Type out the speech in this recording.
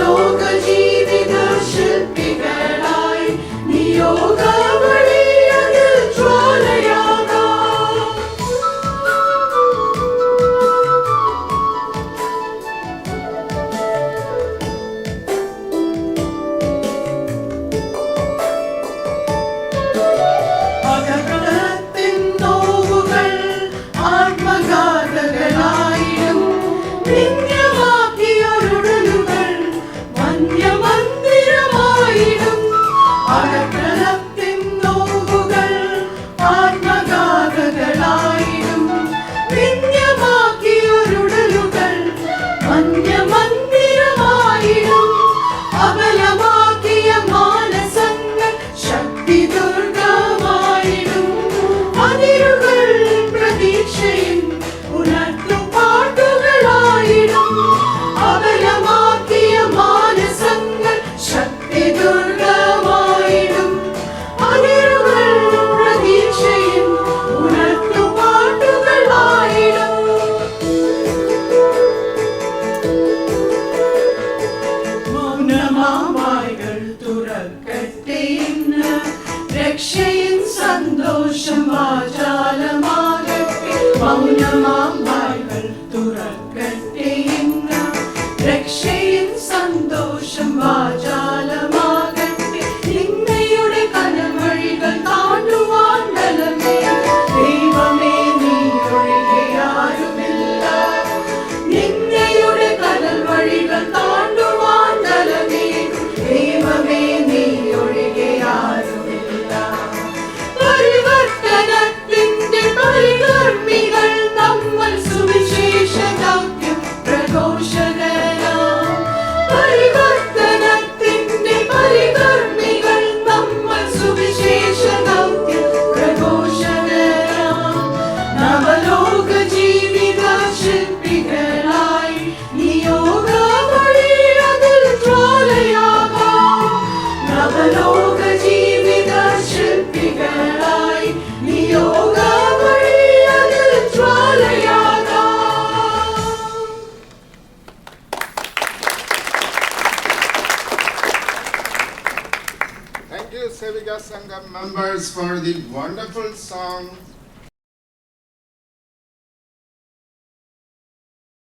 നവലോക ജീവിത ശില്പികളായി നിയോഗ വഴിയതിൽ ജ്വാലയാകാം. അകകളത്തിൻ നോവുകൾ ആത്മഘാതകളായിടും നിന്യമാക്കിയൊരുടലുകൾ വന്യമന്ദിരമായിടും. അകകളത്തിൻ നോവുകൾ ആത്മഘാതകളായിടും നിന്യമാക്കിയൊരുടലുകൾ വന്യമന്ദിരമായിടും. അബലമാക്കിയ മാനസങ്ങൾ ശക്തി ദുർഗമായിടും. അതിരുകൾ പ്രതീക്ഷയും ഉണർത്തും പാട്ടുകളായിടും. അബലമാക്കിയ മാനസങ്ങൾ ശക്തി ദുർഗമായിടും. അതിരുകൾ പ്രതീക്ഷയും ഉണർത്തും പാട്ടുകളായിടും. മൗനമാവായ്കൾ തുറക്കട്ടെ ഇന്ന് രക്ഷയിൻ സന്തോഷം വാചാലമാകട്ടെ. മൗനമാവായ്കൾ തുറക്കട്ടെ ഇന്ന് രക്ഷയിൻ സന്തോഷം വാചാലമാകട്ടെ. നിന്നയുടെ കനവഴികൾ താണ്ടുവാൻ ബലമേ ദൈവമേ നീ ഒഴികെ ആരുമില്ല. നിന്നയുടെ കനവഴികൾ താണ്ടുവാൻ ബലമേ ദൈവമേ നീ ഒഴികെ ആരുമില്ല. പരിവർത്തനത്തിന്റെ പരികർമ്മികൾ നമ്മൾ സുവിശേഷ ദൗത്യം പ്രഘോഷകരാം. പരിവർത്തനത്തിന്റെ പരികർമ്മികൾ നമ്മൾ സുവിശേഷ ദൗത്യം പ്രഘോഷകരാം. നവലോക ജീവിത ശില്പികളായി നിയോഗ വഴിയതിൽ ജ്വാലയാകാം. നവലോക ജീവിത ശില്പികളായി നിയോഗ വഴിയതിൽ ജ്വാലയാകാം. Thank you, Sevika Sangam members, for the wonderful song